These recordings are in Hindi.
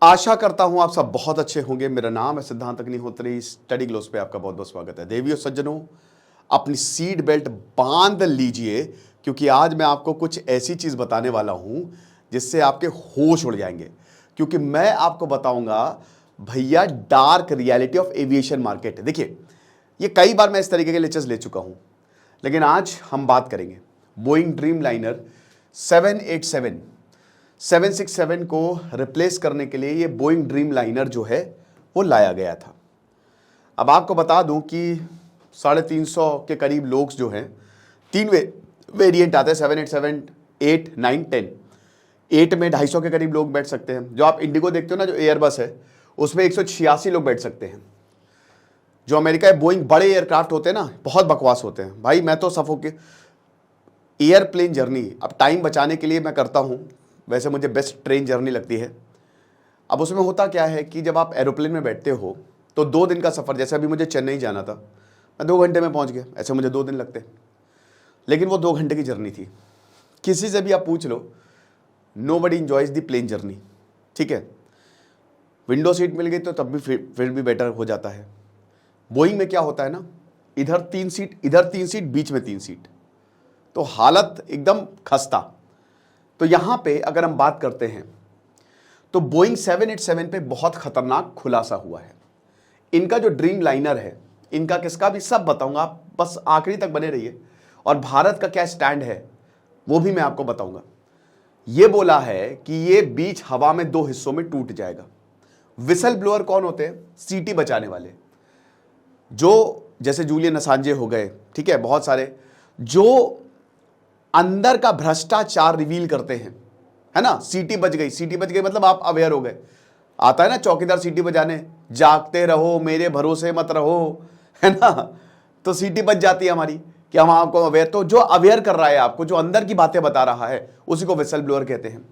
आशा करता हूं आप सब बहुत अच्छे होंगे। मेरा नाम है सिद्धांत अग्निहोत्री। स्टडी ग्लोस पे आपका बहुत बहुत स्वागत है। देवियों सज्जनों, अपनी सीट बेल्ट बांध लीजिए, क्योंकि आज मैं आपको कुछ ऐसी चीज बताने वाला हूं जिससे आपके होश उड़ जाएंगे। क्योंकि मैं आपको बताऊंगा भैया dark reality of aviation market. देखिए, ये कई बार मैं इस तरीके के लेक्चर्स ले चुका हूं, लेकिन आज हम बात करेंगे बोइंग ड्रीम लाइनर 787 767 को रिप्लेस करने के लिए ये बोइंग ड्रीम लाइनर जो है वो लाया गया था। अब आपको बता दूं कि 350 के करीब लोग जो हैं, तीन वेरिएंट आते हैं 787, 8, 9, 10। 8 में 250 के करीब लोग बैठ सकते हैं। जो आप इंडिगो देखते हो ना, जो एयरबस है, उसमें 186 लोग बैठ सकते हैं। जो अमेरिका है, बोइंग बड़े एयरक्राफ्ट होते हैं ना, बहुत बकवास होते हैं भाई। मैं तो सफोके एयरप्लेन जर्नी अब टाइम बचाने के लिए मैं करता हूं। वैसे मुझे बेस्ट ट्रेन जर्नी लगती है। अब उसमें होता क्या है कि जब आप एरोप्लेन में बैठते हो तो 2 दिन का सफ़र, जैसे अभी मुझे चेन्नई जाना था, मैं 2 घंटे में पहुंच गया। ऐसे मुझे 2 दिन लगते, लेकिन वो 2 घंटे की जर्नी थी। किसी से भी आप पूछ लो, nobody enjoys the plane journey. ठीक है, विंडो सीट मिल गई तो तब भी फिर भी बेटर हो जाता है। बोइंग में क्या होता है ना, इधर 3 सीट, इधर 3 सीट, बीच में 3 सीट, तो हालत एकदम खस्ता। तो यहां पे अगर हम बात करते हैं तो बोइंग 787 पे बहुत खतरनाक खुलासा हुआ है। इनका जो ड्रीम लाइनर है, इनका किसका भी सब बताऊंगा, आप बस आखिरी तक बने रहिए। और भारत का क्या स्टैंड है वो भी मैं आपको बताऊंगा। ये बोला है कि ये बीच हवा में 2 हिस्सों में टूट जाएगा। विसल ब्लोअर कौन होते हैं? सीटी बचाने वाले, जो जैसे जूलियन असांजे हो गए, ठीक है, बहुत सारे जो अंदर का भ्रष्टाचार रिवील करते हैं, है ना। सीटी बज गई, सीटी बज गई मतलब आप अवेयर हो गए। आता है ना चौकीदार सीटी बजाने, जागते रहो मेरे भरोसे मत रहो, है ना। तो सीटी बज जाती है हमारी कि हम आपको अवेयर, तो जो अवेयर कर रहा है आपको, जो अंदर की बातें बता रहा है, उसी को विसल ब्लोअर कहते हैं।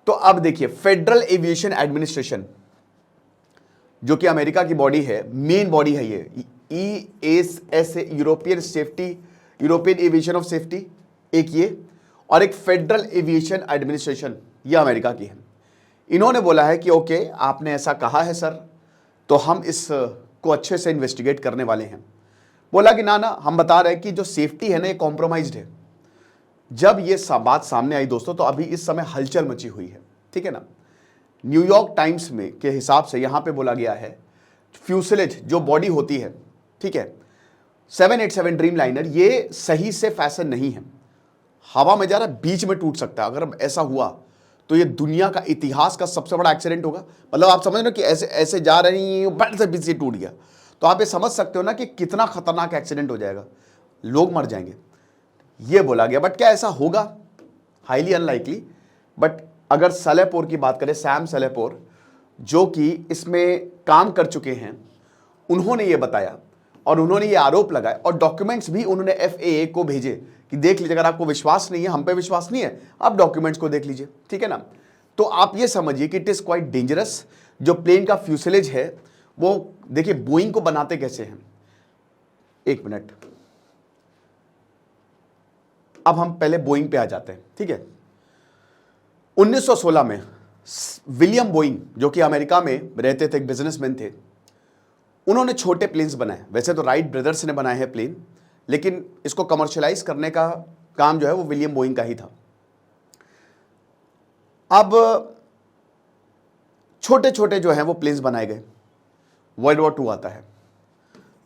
तो अब देखिए, फेडरल एविएशन एडमिनिस्ट्रेशन, जो कि अमेरिका की बॉडी है, मेन बॉडी है ये, EASA, European aviation of safety एक ये, और एक फेडरल एविएशन एडमिनिस्ट्रेशन, ये अमेरिका की है। इन्होंने बोला है कि ओके, आपने ऐसा कहा है सर, तो हम इस को अच्छे से इन्वेस्टिगेट करने वाले हैं। बोला कि ना, हम बता रहे हैं कि जो सेफ्टी है ना, ये कॉम्प्रोमाइज्ड है। जब ये बात सामने आई दोस्तों, तो अभी इस समय हलचल मची हुई है, ठीक है ना। न्यूयॉर्क टाइम्स में के हिसाब से यहां पे बोला गया है, फ्यूसलेज जो बॉडी होती है, ठीक है, 787 ड्रीम लाइनर, ये सही से फैशन नहीं है। हवा में जा रहा है, बीच में टूट सकता है। अगर ऐसा हुआ तो ये दुनिया का इतिहास का सबसे बड़ा एक्सीडेंट होगा। मतलब आप समझ रहे हो कि ऐसे ऐसे जा रही बट से बीच से टूट गया, तो आप ये समझ सकते हो ना कि कितना खतरनाक एक्सीडेंट हो जाएगा, लोग मर जाएंगे। ये बोला गया, बट क्या ऐसा होगा? Highly unlikely. बट अगर सलेपोर की बात करें, सैम सलेपोर, जो कि इसमें काम कर चुके हैं, उन्होंने ये बताया और उन्होंने ये आरोप लगाया, और डॉक्यूमेंट्स भी उन्होंने FAA को भेजे कि देख लीजिए। अगर आपको विश्वास नहीं है, हम पे विश्वास नहीं है, आप डॉक्यूमेंट्स को देख लीजिए, ठीक है ना। तो आप ये समझिए कि इट इज क्वाइट डेंजरस। जो प्लेन का फ्यूसलेज है वो देखिए, बोइंग को बनाते कैसे हैं। एक मिनट, अब हम पहले बोइंग पे आ जाते हैं, ठीक है। 1916 में विलियम बोइंग, जो कि अमेरिका में रहते थे, एक बिजनेसमैन थे, उन्होंने छोटे प्लेन्स बनाए। वैसे तो राइट ब्रदर्स ने बनाए हैं प्लेन, लेकिन इसको कमर्शियलाइज करने का काम जो है वो विलियम बोइंग का ही था। अब छोटे छोटे जो हैं वो प्लेन्स बनाए गए। वर्ल्ड वॉर 2 आता है।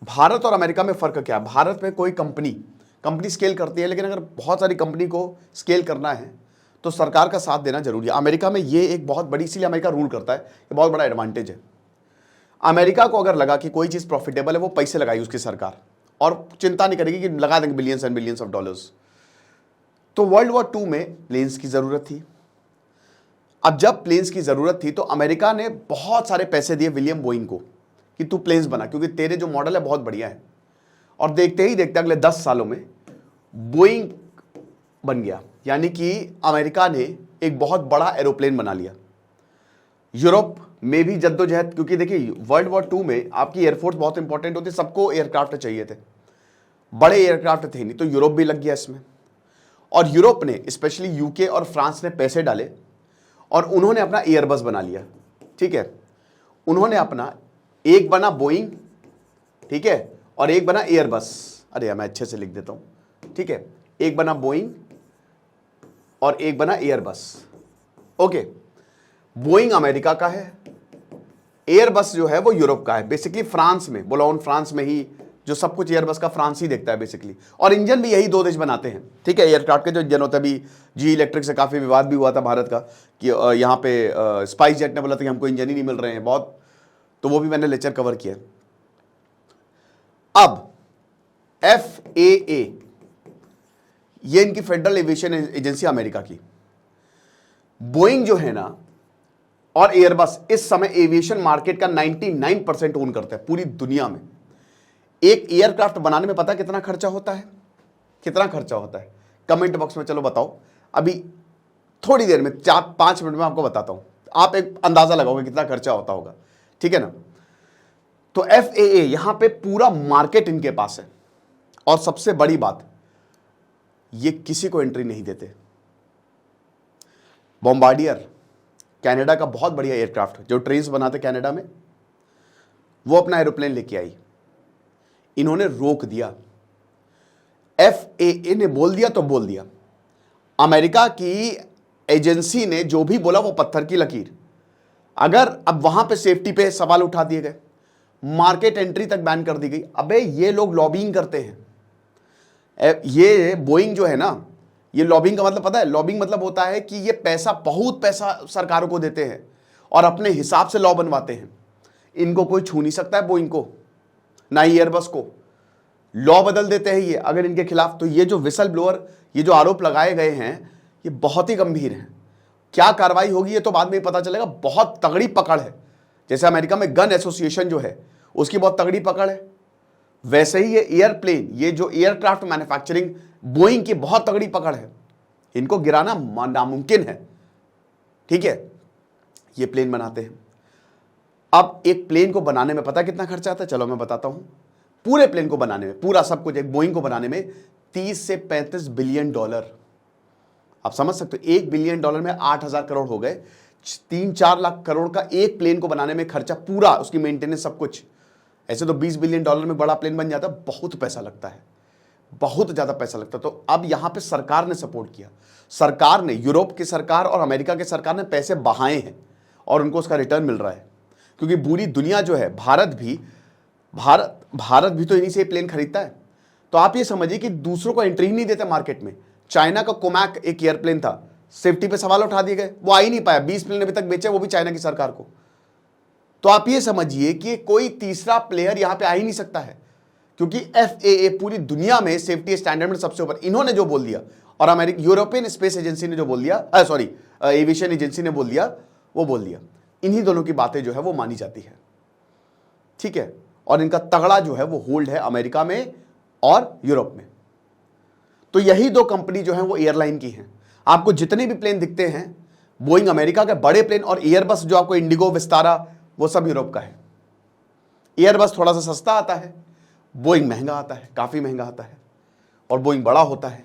भारत और अमेरिका में फर्क क्या है? भारत में कोई कंपनी स्केल करती है, लेकिन अगर बहुत सारी कंपनी को स्केल करना है तो सरकार का साथ देना जरूरी है। अमेरिका में ये एक बहुत बड़ी, इसीलिए अमेरिका रूल करता है, ये बहुत बड़ा एडवांटेज है। अमेरिका को अगर लगा कि कोई चीज प्रॉफिटेबल है, वो पैसे लगाई उसकी सरकार, और चिंता नहीं करेगी कि लगा देंगे billions and billions of dollars. तो वर्ल्ड वॉर 2 में प्लेन्स की जरूरत थी। अब जब प्लेन्स की जरूरत थी तो अमेरिका ने बहुत सारे पैसे दिए विलियम बोइंग को कि तू प्लेन्स बना, क्योंकि तेरे जो मॉडल है बहुत बढ़िया है। और देखते ही देखते अगले 10 सालों में बोइंग बन गया, यानी कि अमेरिका ने एक बहुत बड़ा एरोप्लेन बना लिया। यूरोप में भी जद्दोजहद, क्योंकि देखिए वर्ल्ड वॉर 2 में आपकी एयरफोर्स बहुत इंपॉर्टेंट होती है, सबको एयरक्राफ्ट चाहिए थे, बड़े एयरक्राफ्ट थे नहीं, तो यूरोप भी लग गया इसमें। और यूरोप ने, स्पेशली UK और फ्रांस ने पैसे डाले और उन्होंने अपना एयरबस बना लिया। ठीक है, उन्होंने अपना एक बना बोइंग, ठीक है, और एक बना एयरबस। अरे मैं अच्छे से लिख देता हूं, ठीक है, एक बना बोइंग और एक बना एयरबस। ओके, बोइंग अमेरिका का है, एयरबस जो है वो यूरोप का है, बेसिकली फ्रांस में, बोलोन फ्रांस में ही जो सब कुछ एयरबस का फ्रांस ही देखता है बेसिकली, और इंजन भी यही दो देश बनाते हैं। ठीक है, एयरक्राफ्ट के जो इंजन होता है, अभी जी इलेक्ट्रिक से काफी विवाद भी हुआ था भारत का कि यहाँ पे स्पाइस जेट ने बोला था कि हमको इंजन ही नहीं मिल रहे हैं बहुत, तो वो भी मैंने लेक्चर कवर किया। अब FAA, ये इनकी फेडरल एविएशन एजेंसी अमेरिका की, बोइंग जो है ना और एयरबस इस समय एविएशन मार्केट का 99% ओन करता है पूरी दुनिया में। एक एयरक्राफ्ट बनाने में पता कितना खर्चा होता है? कितना खर्चा होता है कमेंट बॉक्स में चलो बताओ, अभी थोड़ी देर में 4-5 मिनट में आपको बताता हूं, आप एक अंदाजा लगाओगे कितना खर्चा होता होगा। ठीक है ना, तो FAA यहां पे पूरा मार्केट इनके पास है, और सबसे बड़ी बात, ये किसी को एंट्री नहीं देते। बॉम्बार्डियर कनाडा का बहुत बढ़िया एयरक्राफ्ट जो ट्रेन्स बनाते कनाडा में, वो अपना एरोप्लेन लेके आई, इन्होंने रोक दिया। FAA ने बोल दिया तो बोल दिया, अमेरिका की एजेंसी ने जो भी बोला वो पत्थर की लकीर। अगर अब वहां पे सेफ्टी पे सवाल उठा दिए गए, मार्केट एंट्री तक बैन कर दी गई। अबे ये लोग लॉबिंग करते हैं, ये बोइंग जो है ना, ये लॉबिंग का मतलब पता है? लॉबिंग मतलब होता है कि ये पैसा, बहुत पैसा सरकारों को देते हैं और अपने हिसाब से लॉ बनवाते हैं। इनको कोई छू नहीं सकता है, बोइंग को ना ही एयरबस को, लॉ बदल देते हैं ये अगर इनके खिलाफ। तो ये जो विसल ब्लोअर, ये जो आरोप लगाए गए हैं, ये बहुत ही गंभीर हैं। क्या कार्रवाई होगी ये तो बाद में ही पता चलेगा। बहुत तगड़ी पकड़ है, जैसे अमेरिका में गन एसोसिएशन जो है उसकी बहुत तगड़ी पकड़ है, वैसे ही ये एयरप्लेन, ये जो एयरक्राफ्ट मैन्युफैक्चरिंग बोइंग की बहुत तगड़ी पकड़ है, इनको गिराना नामुमकिन है। ठीक है, ये प्लेन बनाते हैं। अब एक प्लेन को बनाने में पता कितना खर्चा आता है? चलो मैं बताता हूं। पूरे प्लेन को बनाने में, पूरा सब कुछ, एक बोइंग को बनाने में 30 से 35 बिलियन डॉलर। आप समझ सकते हो, $1 बिलियन में 8,000 करोड़ हो गए। 3-4 लाख करोड़ का एक प्लेन को बनाने में खर्चा, पूरा उसकी मेंटेनेंस सब कुछ। ऐसे तो $20 बिलियन में बड़ा प्लेन बन जाता है, बहुत पैसा लगता है, बहुत ज्यादा पैसा लगता है। तो अब यहां पे सरकार ने सपोर्ट किया, सरकार ने, यूरोप की सरकार और अमेरिका की सरकार ने पैसे बहाए हैं और उनको उसका रिटर्न मिल रहा है। क्योंकि पूरी दुनिया जो है, भारत भी तो इन्हीं से प्लेन खरीदता है। तो आप ये समझिए कि दूसरों को एंट्री नहीं देते मार्केट में। चाइना का कोमैक एक एयरप्लेन था, सेफ्टी पे सवाल उठा दिए गए, वो आ ही नहीं पाया। 20 प्लेन अभी तक बेचे, वो भी चाइना की सरकार को। तो आप ये समझिए कि कोई तीसरा प्लेयर यहां पे आ ही नहीं सकता है, क्योंकि FAA पूरी दुनिया में सेफ्टी स्टैंडर्ड में सबसे ऊपर। इन्होंने जो बोल दिया और अमेरिका, यूरोपियन स्पेस एजेंसी ने जो बोल दिया, एविएशन एजेंसी ने बोल दिया, वो बोल दिया। इन्हीं दोनों की बातें जो है वो मानी जाती है। ठीक है, और इनका तगड़ा जो है वो होल्ड है अमेरिका में और यूरोप में। तो यही दो कंपनी जो है वो एयरलाइन की हैं। आपको जितने भी प्लेन दिखते हैं, बोइंग अमेरिका के बड़े प्लेन, और एयरबस जो आपको इंडिगो, विस्तारा, वो सब यूरोप का है। एयरबस थोड़ा सा सस्ता आता है, बोइंग महंगा आता है, काफी महंगा आता है, और बोइंग बड़ा होता है।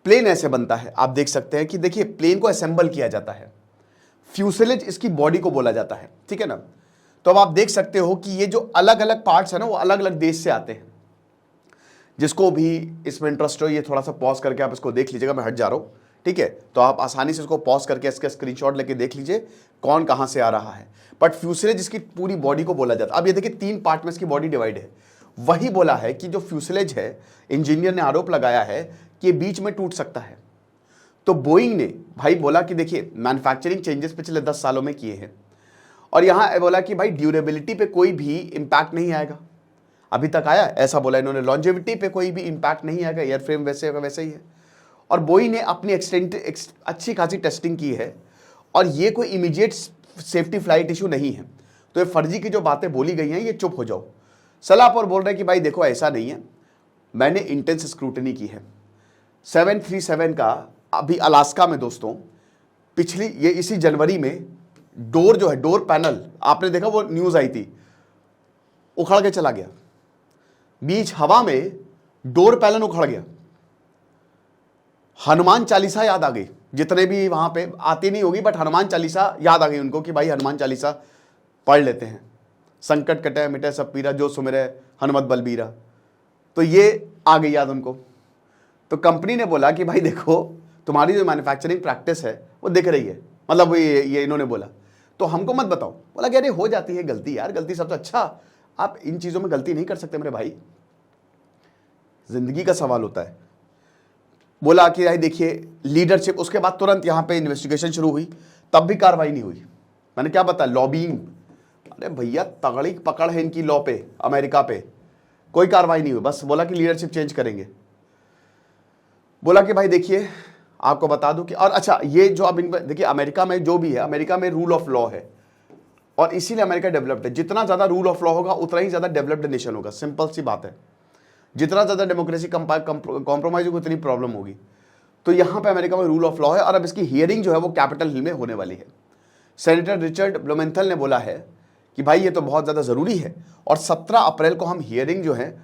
प्लेन ऐसे बनता है, आप देख सकते हैं कि देखिए प्लेन को असेंबल किया जाता है, फ्यूसेलेज इसकी बॉडी को बोला जाता है। ठीक है ना, तो अब आप देख सकते हो कि ये जो अलग अलग पार्ट्स है ना, वो अलग अलग देश से आते हैं। जिसको भी इसमें इंटरेस्ट हो, ये थोड़ा सा पॉज करके आप इसको देख लीजिएगा, मैं हट जा रहा हूं। ठीक है, तो आप आसानी से इसको पॉज करके इसका स्क्रीनशॉट लेके देख लीजिए कौन कहां से आ रहा है। बट फ्यूसेलेज इसकी पूरी बॉडी को बोला जाता है। अब ये देखिए 3 पार्ट में इसकी बॉडी डिवाइड है। वही बोला है कि जो फ्यूसेलेज है, इंजीनियर ने आरोप लगाया है कि बीच में टूट सकता है। तो बोइंग ने भाई बोला कि देखिए मैन्युफैक्चरिंग चेंजेस पिछले 10 सालों में किए हैं, और यहां बोला कि भाई ड्यूरेबिलिटी पे कोई भी इंपैक्ट नहीं आएगा। अभी तक आया ऐसा बोला इन्होंने, लॉन्जेविटी पे कोई भी इंपैक्ट नहीं आएगा, एयरफ्रेम वैसे होगा वैसे ही है। और बोइंग ने अपनी अच्छी खासी टेस्टिंग की है, और ये कोई इमीडिएट सेफ्टी फ्लाइट इशू नहीं है। तो ये फर्जी की जो बातें बोली गई हैं, ये चुप हो जाओ। सलाह पर बोल रहे हैं कि भाई देखो ऐसा नहीं है, मैंने इंटेंस स्क्रूटनी की है। 737 का अभी अलास्का में दोस्तों, पिछली ये इसी जनवरी में डोर जो है, डोर पैनल, आपने देखा वो न्यूज आई थी, उखड़ के चला गया बीच हवा में, डोर पैनल उखड़ गया। हनुमान चालीसा याद आ गई जितने भी वहाँ पे आती नहीं होगी, बट हनुमान चालीसा याद आ गई उनको कि भाई हनुमान चालीसा पढ़ लेते हैं। संकट कटे मिटे सब पीरा, जो सुमिरे हनुमत बलबीरा। तो ये आ गई याद उनको। तो कंपनी ने बोला कि भाई देखो, तुम्हारी जो मैन्युफैक्चरिंग प्रैक्टिस है वो दिख रही है, मतलब ये इन्होंने बोला, तो हमको मत बताओ। बोला कि अरे हो जाती है गलती यार, गलती सबसे अच्छा, आप इन चीज़ों में गलती नहीं कर सकते मेरे भाई, जिंदगी का सवाल होता है। बोला कि भाई देखिए लीडरशिप, उसके बाद तुरंत यहाँ पे इन्वेस्टिगेशन शुरू हुई, तब भी कार्रवाई नहीं हुई। मैंने क्या बताया, लॉबिंग। अरे भैया तगड़ी पकड़ है इनकी लॉ पे, अमेरिका पे, कोई कार्रवाई नहीं हुई, बस बोला कि लीडरशिप चेंज करेंगे। बोला कि भाई देखिए आपको बता दूं कि, और अच्छा ये जो अब देखिए अमेरिका में जो भी है, अमेरिका में रूल ऑफ लॉ है और इसीलिए अमेरिका डेवलप्ड है। जितना ज़्यादा रूल ऑफ लॉ होगा उतना ही ज़्यादा डेवलप्ड नेशन होगा, सिंपल सी बात है। जितना ज़्यादा डेमोक्रेसी कॉम्प्रोमाइज होगी उतनी प्रॉब्लम होगी। तो यहाँ पे अमेरिका में रूल ऑफ लॉ है और अब इसकी हियरिंग जो है वो कैपिटल हिल में होने वाली है। सेनेटर रिचर्ड ब्लूमेंथल ने बोला है कि भाई ये तो बहुत ज़्यादा ज़रूरी है और 17 अप्रैल को हम हियरिंग जो है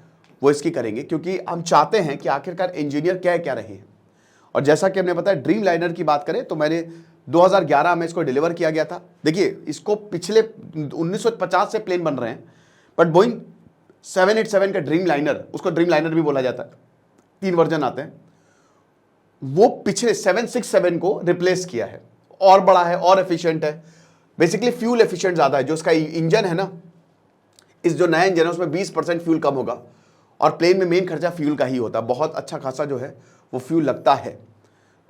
वो इसकी करेंगे, क्योंकि हम चाहते हैं कि आखिरकार इंजीनियर क्या क्या रहे हैं। और जैसा कि हमने बताया, ड्रीम लाइनर की बात करें तो मैंने 2011 में इसको डिलीवर किया गया था। देखिए इसको पिछले 1950 से प्लेन बन रहे हैं, बट बोइंग 787 का ड्रीम लाइनर, उसको ड्रीम लाइनर भी बोला जाता है, 3 वर्जन आते हैं, वो पिछले 767 को रिप्लेस किया है, और बड़ा है और एफिशिएंट है। बेसिकली फ्यूल एफिशिएंट ज़्यादा है, जो इसका इंजन है ना, इस जो नया इंजन है उसमें 20% फ्यूल कम होगा और प्लेन में मेन खर्चा फ्यूल का ही होता है, बहुत अच्छा खासा जो है वो फ्यूल लगता है।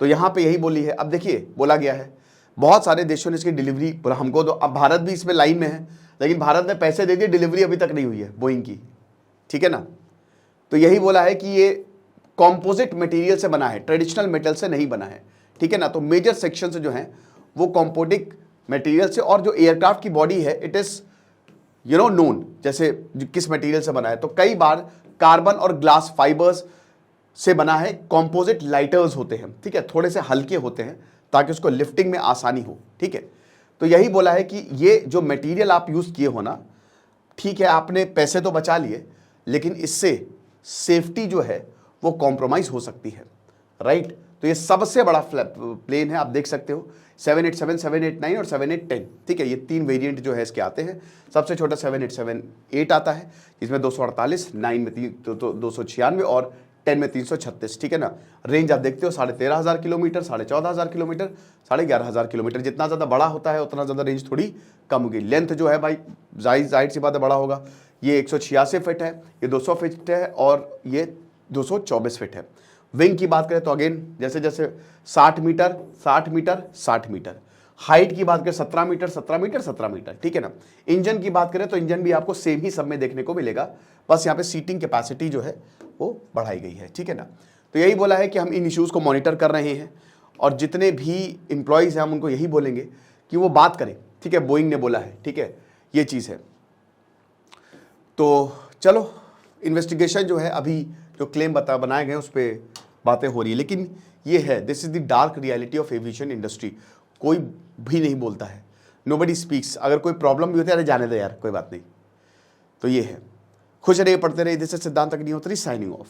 तो यहाँ पे यही बोली है। अब देखिए बोला गया है बहुत सारे देशों ने इसकी डिलीवरी, बोला हमको तो, अब भारत भी इसमें लाइन में है, लेकिन भारत ने पैसे दे दिए, डिलीवरी अभी तक नहीं हुई है बोइंग की, ठीक है ना। तो यही बोला है कि ये कॉम्पोजिट मटेरियल से बना है, ट्रेडिशनल मेटल से नहीं बना है, ठीक है ना। तो मेजर सेक्शन से जो है वो कॉम्पोजिट मटेरियल से, और जो एयरक्राफ्ट की बॉडी है इट इज नोन, जैसे किस मटेरियल से बना है, तो कई बार कार्बन और ग्लास फाइबर्स से बना है। कॉम्पोजिट लाइटर्स होते हैं, ठीक है, थोड़े से हल्के होते हैं ताकि उसको लिफ्टिंग में आसानी हो, ठीक है। तो यही बोला है कि ये जो मटेरियल आप यूज़ किए हो ना, ठीक है आपने पैसे तो बचा लिए, लेकिन इससे सेफ्टी जो है वो कॉम्प्रोमाइज़ हो सकती है, राइट। तो ये सबसे बड़ा प्लेन है, आप देख सकते हो 787, 789 और 7810, ठीक है। ये 3 वेरिएंट जो है इसके आते हैं। सबसे छोटा 787-8 आता है, जिसमें 248, 9 में 296 और 10 में 336, ठीक है ना। रेंज आप देखते हो 13,500 किलोमीटर, 14,500 किलोमीटर, 11,500 किलोमीटर। जितना ज़्यादा बड़ा होता है उतना ज़्यादा रेंज थोड़ी कम होगी। लेंथ जो है भाई जाहिर सी बात है बड़ा होगा। ये 186 फिट है, ये 200 फिट है और ये 224 फिट है। विंग की बात करें तो अगेन जैसे जैसे 60 मीटर 60 मीटर 60 मीटर। हाइट की बात करें 17 मीटर 17 मीटर 17 मीटर, ठीक है ना। इंजन की बात करें तो इंजन भी आपको सेम ही सब में देखने को मिलेगा, बस यहाँ पे सीटिंग कैपेसिटी जो है वो बढ़ाई गई है, ठीक है ना। तो यही बोला है कि हम इन इश्यूज़ को मॉनिटर कर रहे हैं और जितने भी एम्प्लॉयज़ हैं हम उनको यही बोलेंगे कि वो बात करें, ठीक है। बोइंग ने बोला है, ठीक है, ये चीज़ है। तो चलो इन्वेस्टिगेशन जो है, अभी जो क्लेम बनाए गए उस पर बातें हो रही है, लेकिन ये है, this is the dark reality of aviation industry. कोई भी नहीं बोलता है, नोबडी स्पीक्स। अगर कोई प्रॉब्लम भी होती है, अरे जाने दो यार कोई बात नहीं। तो ये है, खुश रहिए, पढ़ते रहिए। दिस इज सिद्धांत अग्निहोत्री साइनिंग ऑफ।